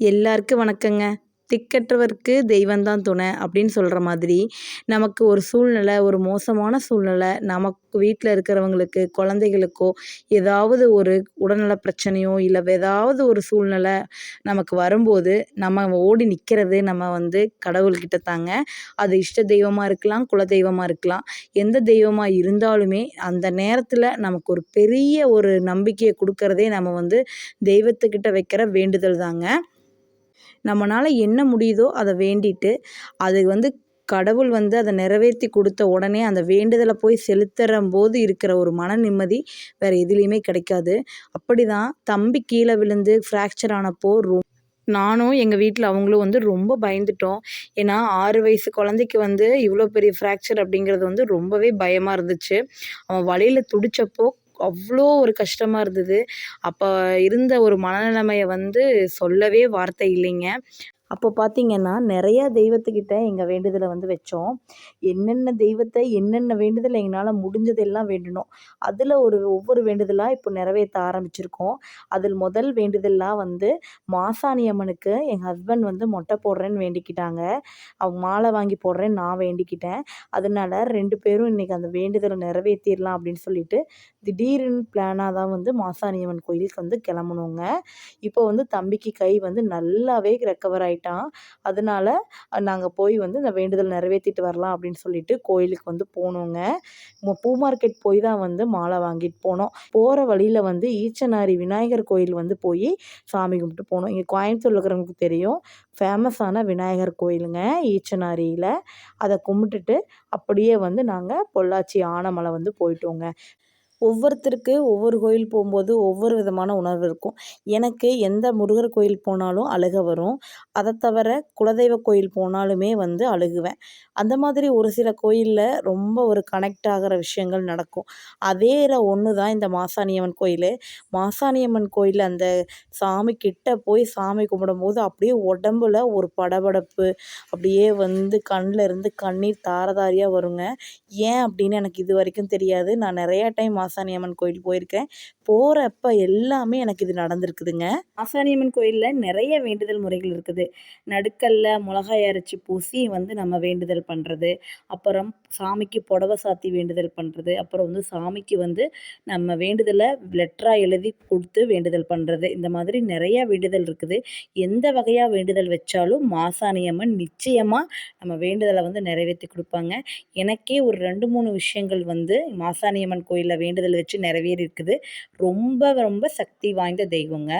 எல்லாருக்கும் வணக்கங்க. திக்கற்றவர்க்கு தெய்வந்தான் துணை அப்படின்னு சொல்கிற மாதிரி, நமக்கு ஒரு சூழ்நிலை, ஒரு மோசமான சூழ்நிலை, நமக்கு வீட்டில் இருக்கிறவங்களுக்கு, குழந்தைகளுக்கோ ஏதாவது ஒரு உடல்நல பிரச்சனையோ, இல்லை ஏதாவது ஒரு சூழ்நிலை நமக்கு வரும்போது, நம்ம ஓடி நிற்கிறது நம்ம கடவுள்கிட்ட தாங்க. அது இஷ்ட தெய்வமாக இருக்கலாம், குலதெய்வமாக இருக்கலாம். எந்த தெய்வமாக இருந்தாலுமே, அந்த நேரத்தில் நமக்கு ஒரு பெரிய ஒரு நம்பிக்கையை கொடுக்கறதே நம்ம தெய்வத்துக்கிட்ட வைக்கிற வேண்டுதல் தாங்க. நம்மனால என்ன முடியுதோ அத வேண்டிட்டு, அது கடவுள் அத நிறைவேத்தி குடுத்த உடனே அந்த வேண்டுதல போய் செலுத்துறம்போது இருக்கிற ஒரு மன நிம்மதி வேற எதுலயுமே கிடைக்காது. அப்படிதான் தம்பி கீழ விழுந்து ஃப்ராக்சர் ஆனப்போ நானும் எங்க வீட்ல அவங்களும் ரொம்ப பயந்துட்டோம். ஏன்னா 6 வயசு குழந்தைக்கு இவ்ளோ பெரிய ஃப்ராக்சர் அப்படிங்கிறது ரொம்பவே பயமா இருந்துச்சு. அவன் வலியில துடிச்சப்போ அவ்ளோ ஒரு கஷ்டமா இருந்தது. அப்ப இருந்த ஒரு மனநிலைமைய சொல்லவே வார்த்தை இல்லைங்க. அப்போ பார்த்தீங்கன்னா, நெறையா தெய்வத்துக்கிட்ட எங்க வேண்டுதல வச்சோம். என்னென்ன தெய்வத்த என்னென்ன வேண்டுதல் எங்கனால முடிஞ்சதெல்லாம் வேண்டுனோம். அதில ஒவ்வொரு வேண்டுதலா இப்போ நிறைவேத்த ஆரம்பிச்சிருக்கோம். அதில் முதல் வேண்டுதல்லாம் மாசாணி அம்மனுக்கு எங்க ஹஸ்பண்ட் மொட்டை போடுறேன்னு வேண்டிக்கிட்டாங்க. அவங்க மாலை வாங்கி போடுறேன்னு நான் வேண்டிக்கிட்டேன். அதனால 2 பேரும் இன்னைக்கு அந்த வேண்டுதல நிறைவேத்திரலாம் அப்படின்னு சொல்லிட்டு, திடீர்னு பிளானா தான் மாசாணி அம்மன் கோயிலுக்கு கிளம்புனோங்க. இப்போ தம்பிக்கு கை நல்லாவே ரெக்கவர் ஆயிட்டான். அதனால நாங்க போய் இந்த வேண்டுதல் நிறைவேத்திட்டு வரலாம் அப்படின்னு சொல்லிட்டு கோயிலுக்கு போனோங்க. பூ மார்க்கெட் போய் தான் மாலை வாங்கிட்டு போனோம். போற வழியில ஈச்சனாரி விநாயகர் கோயில் போய் சாமி கும்பிட்டு போனோம். இங்க கோயம்புத்தூர்ல இருக்கிறவங்களுக்கு தெரியும். ஃபேமஸான விநாயகர் கோயிலுங்க ஈச்சனாரியில. அத கும்பிட்டுட்டு அப்படியே நாங்க பொள்ளாச்சி ஆனமலை போயிட்டோங்க. ஒவ்வொருத்தருக்கு ஒவ்வொரு கோயில் போகும்போது ஒவ்வொரு விதமான உணர்வு இருக்கும். எனக்கு எந்த முருகர் கோயில் போனாலும் அழுகை வரும். அதை தவிர குலதெய்வ கோயில் போனாலுமே அழுகுவேன். அந்த மாதிரி ஒரு சில கோயில்ல ரொம்ப ஒரு கனெக்ட் ஆகிற விஷயங்கள் நடக்கும். அதேல ஒன்று தான் இந்த மாசாணியம்மன் கோயில். மாசாணியம்மன் கோயில்ல அந்த சாமி கிட்ட போய் சாமி கும்பிடும்போது அப்படியே உடம்புல ஒரு படபடப்பு, அப்படியே கண்ணில் இருந்து கண்ணீர் தார தாரையாக வருங்க. ஏன் அப்படின்னு எனக்கு இது வரைக்கும் தெரியாது. நான் நிறையா டைம் மாசாணியம்மன் கோயில் போயிருக்கேன். போகிறப்ப எல்லாமே எனக்கு இது நடந்திருக்குதுங்க. மாசாணியம்மன் கோயிலில் நிறைய வேண்டுதல் முறைகள் இருக்குது. நடுக்கல்ல மிளகாய் அரைச்சி பூசி நம்ம வேண்டுதல் பண்ணுறது, அப்புறம் சாமிக்கு புடவை சாத்தி வேண்டுதல் பண்ணுறது, அப்புறம் சாமிக்கு நம்ம வேண்டுதலை லெட்டராக எழுதி கொடுத்து வேண்டுதல் பண்ணுறது, இந்த மாதிரி நிறையா வேண்டுதல் இருக்குது. எந்த வகையாக வேண்டுதல் வச்சாலும் மாசாணியம்மன் நிச்சயமாக நம்ம வேண்டுதலை நிறைவேற்றி கொடுப்பாங்க. எனக்கே ஒரு 2, 3 விஷயங்கள் மாசாணியம்மன் கோயிலில் வேண்டுதல் வச்சு நிறைவேறி இருக்குது. ரொம்ப ரொம்ப சக்தி வாய்ந்த தெய்வங்க.